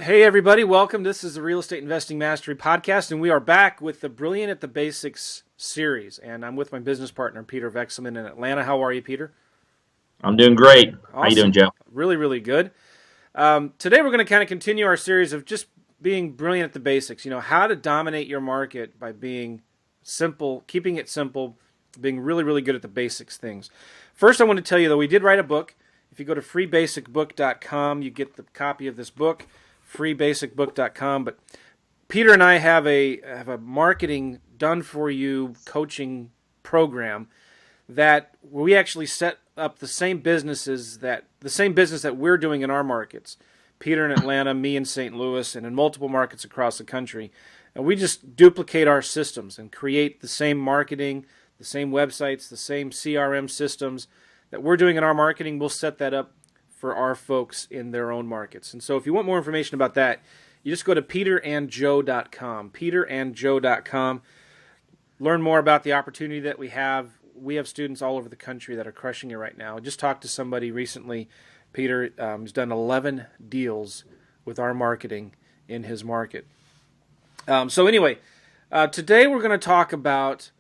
Hey, everybody, welcome. This is the Real Estate Investing Mastery Podcast, and we are back with the Brilliant at the Basics series. And I'm with my business partner, Peter Vekselman in Atlanta. How are you, Peter? I'm doing great. How you doing, Awesome. Joe? Really, really good. Today, we're going to kind of continue our series of just being brilliant at the basics. You know, how to dominate your market by being simple, keeping it simple, being really, really good at the basics things. First, I want to tell you, though, we did write a book. If you go to freebasicbook.com, you get the copy of this book. freebasicbook.com. But Peter and I have a marketing done for you coaching program that we actually set up the same business that we're doing in our markets. Peter in Atlanta, me in St. Louis, and in multiple markets across the country. And we just duplicate our systems and create the same marketing, the same websites, the same CRM systems that we're doing in our marketing. We'll set that up for our folks in their own markets. And so if you want more information about that, you just go to peterandjoe.com, peterandjoe.com. Learn more about the opportunity that we have. We have students all over the country that are crushing it right now. I just talked to somebody recently, Peter, who's done 11 deals with our marketing in his market. So anyway, today we're going to talk about,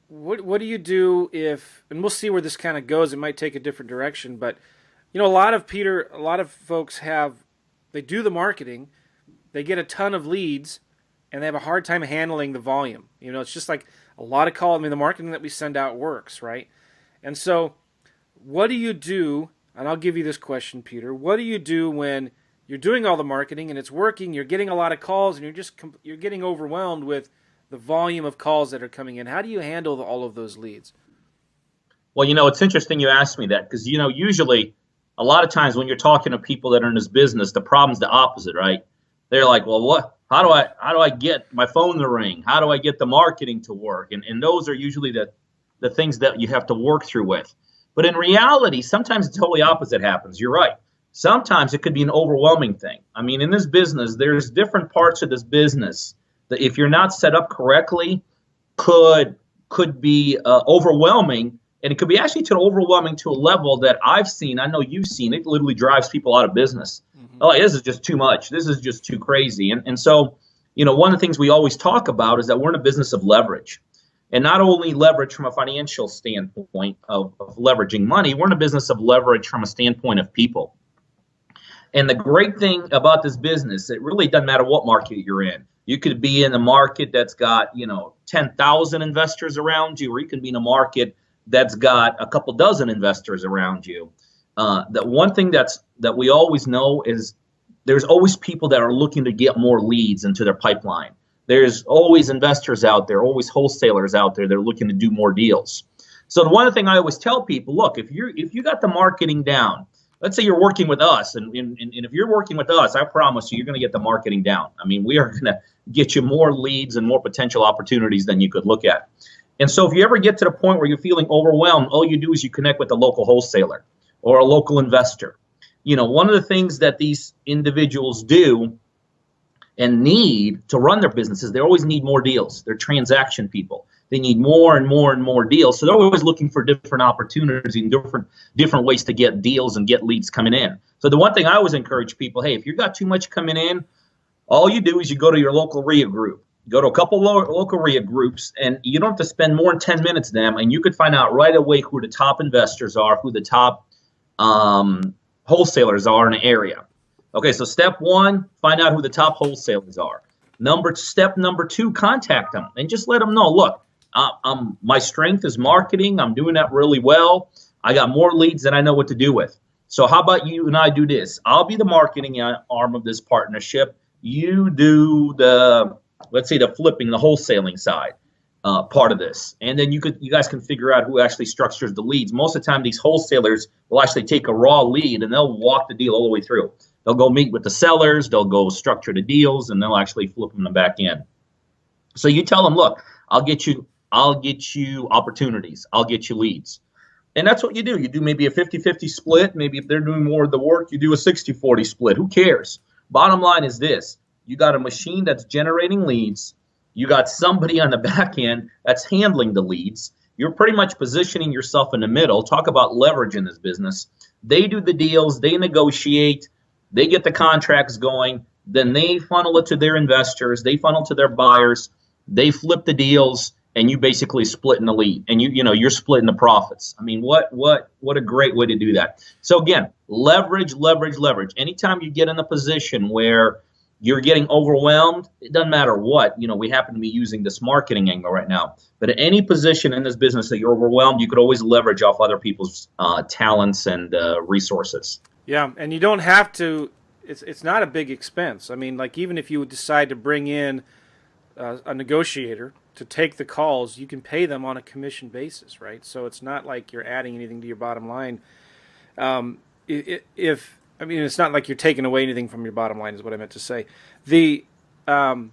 what do you do if, and we'll see where this kind of goes. It might take a different direction, but a lot of folks they do the marketing, they get a ton of leads, and they have a hard time handling the volume. It's just like a lot of calls. The marketing that we send out works, right? And so what do you do, and I'll give you this question, Peter, what do you do when you're doing all the marketing and it's working, you're getting a lot of calls, and you're getting overwhelmed with the volume of calls that are coming in? How do you handle all of those leads? Well, it's interesting you asked me that because, usually a lot of times when you're talking to people that are in this business, the problem's the opposite, right? They're like, well, how do I get my phone to ring? How do I get the marketing to work? And those are usually the things that you have to work through with. But in reality, sometimes the totally opposite happens. You're right. Sometimes it could be an overwhelming thing. In this business, there's different parts of this business that if you're not set up correctly, could be overwhelming. And it could be actually overwhelming to a level that I've seen. I know you've seen it. Literally drives people out of business. Mm-hmm. Oh, this is just too much. This is just too crazy. And so, one of the things we always talk about is that we're in a business of leverage. And not only leverage from a financial standpoint of leveraging money, we're in a business of leverage from a standpoint of people. And the great thing about this business, it really doesn't matter what market you're in. You could be in a market that's got, 10,000 investors around you, or you can be in a market that's got a couple dozen investors around you. That one thing that we always know is there's always people that are looking to get more leads into their pipeline. There's always investors out there, always wholesalers out there that are looking to do more deals. So the one thing I always tell people, look, if you got the marketing down, let's say you're working with us, and if you're working with us, I promise you're going to get the marketing down. We are going to get you more leads and more potential opportunities than you could look at. And so if you ever get to the point where you're feeling overwhelmed, all you do is you connect with a local wholesaler or a local investor. One of the things that these individuals do and need to run their businesses, they always need more deals. They're transaction people. They need more and more and more deals. So they're always looking for different opportunities and different ways to get deals and get leads coming in. So the one thing I always encourage people, hey, if you've got too much coming in, all you do is you go to your local RIA group. Go to a couple local RIA groups, and you don't have to spend more than 10 minutes in them, and you could find out right away who the top investors are, who the top wholesalers are in the area. Okay, so step one, find out who the top wholesalers are. Step number two, contact them and just let them know, look, my strength is marketing. I'm doing that really well. I got more leads than I know what to do with. So how about you and I do this? I'll be the marketing arm of this partnership. You do let's say the flipping, the wholesaling side part of this. And then you guys can figure out who actually structures the leads. Most of the time, these wholesalers will actually take a raw lead and they'll walk the deal all the way through. They'll go meet with the sellers, they'll go structure the deals, and they'll actually flip them back in. So you tell them, look, I'll get you opportunities. I'll get you leads. And that's what you do. You do maybe a 50-50 split. Maybe if they're doing more of the work, you do a 60-40 split. Who cares? Bottom line is this. You got a machine that's generating leads. You got somebody on the back end that's handling the leads. You're pretty much positioning yourself in the middle. Talk about leverage in this business. They do the deals. They negotiate. They get the contracts going. Then they funnel it to their investors. They funnel to their buyers. They flip the deals, and you basically split in the lead, and you're splitting the profits. I mean, what a great way to do that. So again, leverage, leverage, leverage. Anytime you get in a position where you're getting overwhelmed, it doesn't matter what. We happen to be using this marketing angle right now. But at any position in this business that you're overwhelmed, you could always leverage off other people's talents and resources. Yeah, and you don't have to. It's not a big expense. I mean, like even if you decide to bring in a negotiator to take the calls, you can pay them on a commission basis, right? So it's not like you're adding anything to your bottom line. It's not like you're taking away anything from your bottom line, is what I meant to say. I forgot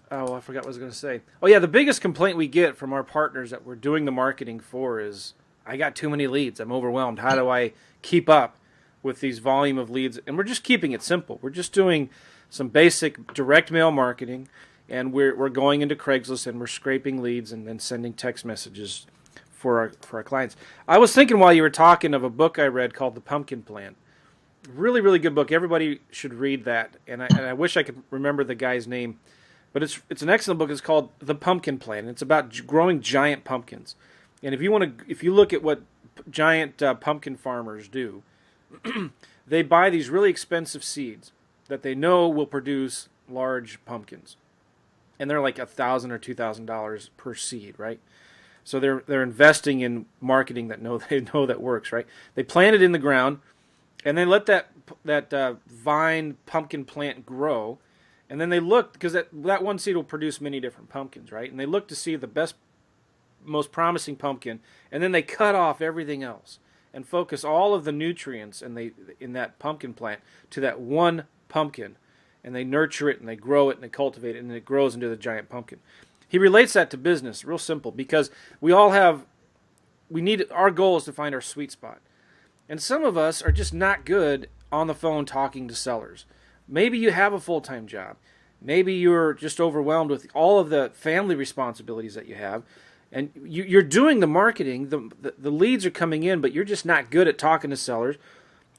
what I was going to say. Oh yeah, the biggest complaint we get from our partners that we're doing the marketing for is, I got too many leads. I'm overwhelmed. How do I keep up with these volume of leads? And we're just keeping it simple. We're just doing some basic direct mail marketing, and we're going into Craigslist and we're scraping leads and then sending text messages for our clients. I was thinking while you were talking of a book I read called The Pumpkin Plan. Really, really good book. Everybody should read that. And I wish I could remember the guy's name, but it's an excellent book. It's called The Pumpkin Plan. And it's about growing giant pumpkins. And if you look at what giant pumpkin farmers do, they buy these really expensive seeds that they know will produce large pumpkins, and they're like $1,000 or $2,000 per seed, right? So they're investing in marketing they know that works, right? They plant it in the ground, and they let that vine pumpkin plant grow, and then they look, because that one seed will produce many different pumpkins, right? And they look to see the best, most promising pumpkin, and then they cut off everything else and focus all of the nutrients in that pumpkin plant to that one pumpkin, and they nurture it and they grow it and they cultivate it, and it grows into the giant pumpkin. He relates that to business, real simple, because our goal is to find our sweet spot. And some of us are just not good on the phone talking to sellers. Maybe you have a full-time job. Maybe you're just overwhelmed with all of the family responsibilities that you have, and you're doing the marketing, the leads are coming in, but you're just not good at talking to sellers,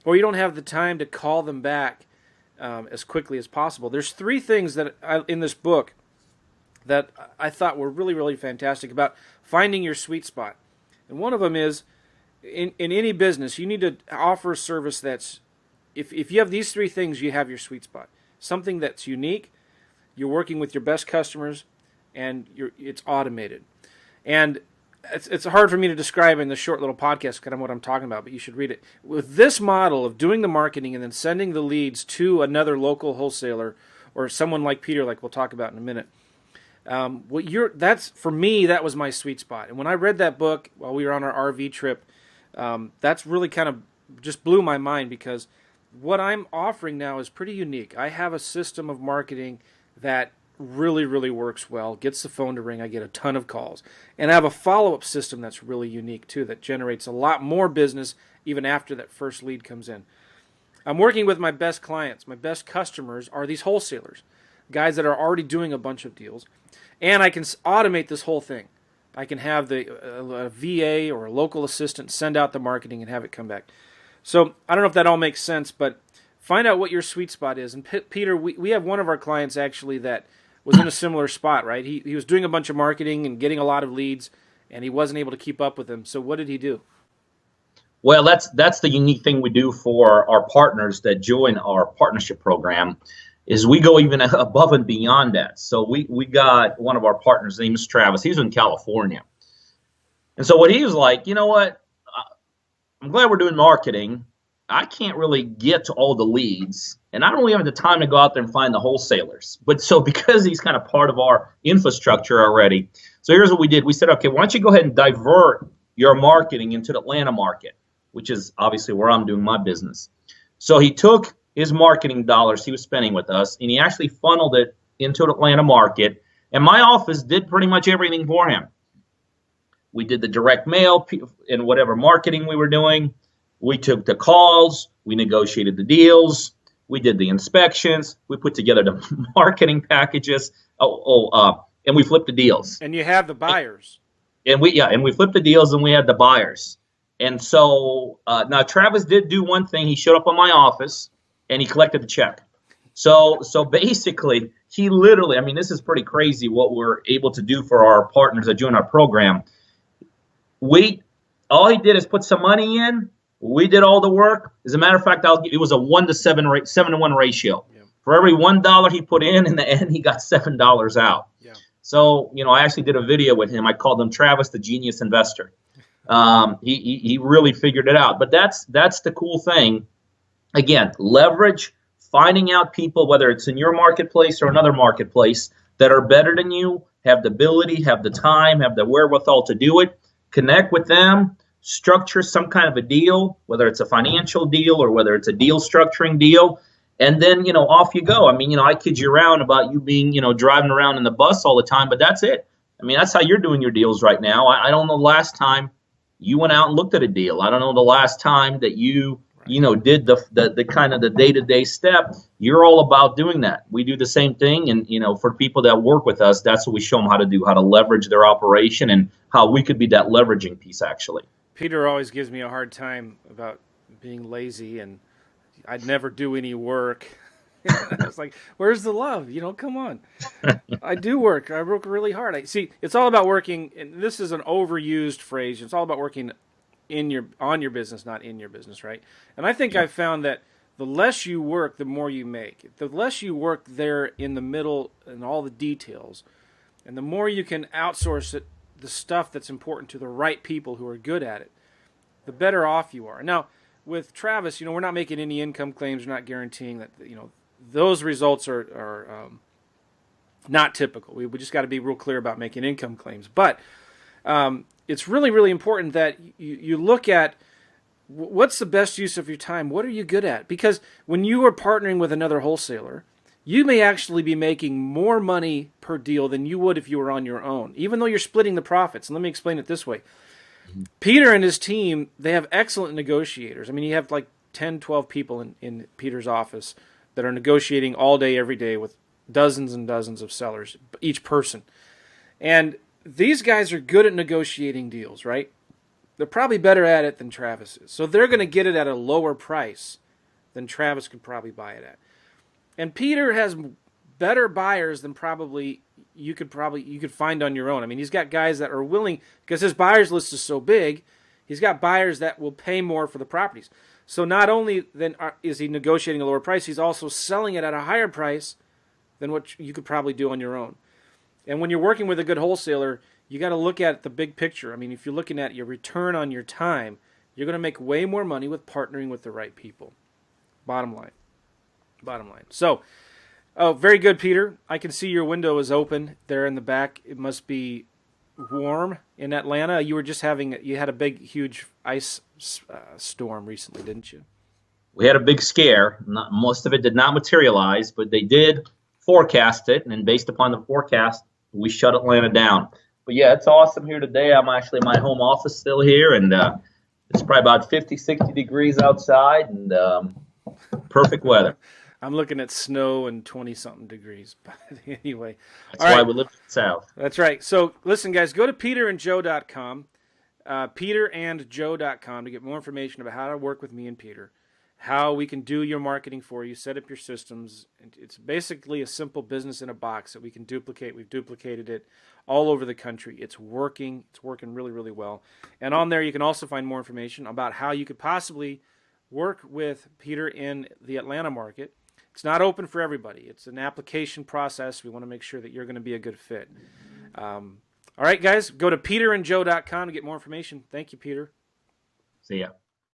or you don't have the time to call them back as quickly as possible. There's 3 things that in this book that I thought were really, really fantastic about finding your sweet spot. And one of them is, in any business, you need to offer a service that's, if you have these 3 things, you have your sweet spot. Something that's unique, you're working with your best customers, and it's automated. And it's hard for me to describe in this short little podcast kind of what I'm talking about, but you should read it. With this model of doing the marketing and then sending the leads to another local wholesaler or someone like Peter, like we'll talk about in a minute, for me, that was my sweet spot. And when I read that book while we were on our RV trip, that's really kind of just blew my mind, because what I'm offering now is pretty unique. I have a system of marketing that really, really works well, gets the phone to ring, I get a ton of calls. And I have a follow-up system that's really unique too, that generates a lot more business even after that first lead comes in. I'm working with my best clients. My best customers are these wholesalers, guys that are already doing a bunch of deals. And I can automate this whole thing. I can have a VA or a local assistant send out the marketing and have it come back. So I don't know if that all makes sense, but find out what your sweet spot is. And Peter, we have one of our clients actually that was in a similar spot, right? He was doing a bunch of marketing and getting a lot of leads, and he wasn't able to keep up with them. So what did he do? Well, that's the unique thing we do for our partners that join our partnership program, is we go even above and beyond that. So we got one of our partners, his name is Travis. He's in California. And so what he was like, you know what? I'm glad we're doing marketing. I can't really get to all the leads, and I don't really have the time to go out there and find the wholesalers. But so because he's kind of part of our infrastructure already, so here's what we did. We said, okay, why don't you go ahead and divert your marketing into the Atlanta market, which is obviously where I'm doing my business. So he took his marketing dollars he was spending with us, and he actually funneled it into the Atlanta market, and my office did pretty much everything for him. We did the direct mail and whatever marketing we were doing. We took the calls, we negotiated the deals, we did the inspections, we put together the marketing packages, and we flipped the deals. And you have the buyers. And we flipped the deals, and we had the buyers. And so now Travis did do one thing. He showed up on my office, and he collected the check. So basically, he literally, I mean, this is pretty crazy what we're able to do for our partners that join our program. All he did is put some money in. We did all the work. As a matter of fact, it was a 7-to-1 ratio. Yeah. For every $1 he put in the end, he got $7 out. Yeah. So, I actually did a video with him. I called him Travis, the genius investor. He really figured it out. But that's the cool thing. Again, leverage, finding out people, whether it's in your marketplace or another marketplace, that are better than you, have the ability, have the time, have the wherewithal to do it. Connect with them, structure some kind of a deal, whether it's a financial deal or whether it's a deal structuring deal, and then, off you go. I mean, I kid you around about you being, driving around in the bus all the time, but that's it. I mean, that's how you're doing your deals right now. I don't know the last time you went out and looked at a deal. I don't know the last time that you did the kind of the day-to-day step. You're all about doing that. We do the same thing. And, for people that work with us, that's what we show them how to do, how to leverage their operation and how we could be that leveraging piece, actually. Peter always gives me a hard time about being lazy, and I'd never do any work. I was like, where's the love? Come on. I do work. I work really hard. See, it's all about working, and this is an overused phrase. It's all about working on your business, not in your business, right? And I think I've found that the less you work, the more you make. The less you work there in the middle and all the details, and the more you can outsource it, the stuff that's important to the right people who are good at it, the better off you are. Now, with Travis, we're not making any income claims. We're not guaranteeing that, those results are not typical. We just got to be real clear about making income claims. But it's really, really important that you look at what's the best use of your time. What are you good at? Because when you are partnering with another wholesaler, you may actually be making more money per deal than you would if you were on your own, even though you're splitting the profits. And let me explain it this way. Peter and his team, they have excellent negotiators. I mean, you have like 10, 12 people in Peter's office that are negotiating all day, every day with dozens and dozens of sellers, each person. And these guys are good at negotiating deals, right? They're probably better at it than Travis is. So they're going to get it at a lower price than Travis could probably buy it at. And Peter has better buyers than probably you could find on your own. I mean, he's got guys that are willing, because his buyers list is so big, he's got buyers that will pay more for the properties. So not only then is he negotiating a lower price, he's also selling it at a higher price than what you could probably do on your own. And when you're working with a good wholesaler, you got to look at the big picture. I mean, if you're looking at your return on your time, you're going to make way more money with partnering with the right people. Bottom line. So, very good, Peter. I can see your window is open there in the back. It must be warm in Atlanta. You had a big, huge ice storm recently, didn't you? We had a big scare. Most of it did not materialize, but they did forecast it, and based upon the forecast, we shut Atlanta down. But yeah, it's awesome here today. I'm actually in my home office still here, and it's probably about 50, 60 degrees outside, and perfect weather. I'm looking at snow and 20-something degrees. But anyway. That's why we live in the South. That's right. So listen, guys, go to peterandjoe.com, peterandjoe.com to get more information about how to work with me and Peter, how we can do your marketing for you, set up your systems. It's basically a simple business in a box that we can duplicate. We've duplicated it all over the country. It's working. It's working really, really well. And on there, you can also find more information about how you could possibly work with Peter in the Atlanta market. It's not open for everybody. It's an application process. We want to make sure that you're going to be a good fit. All right, guys, go to peterandjoe.com to get more information. Thank you, Peter. See ya.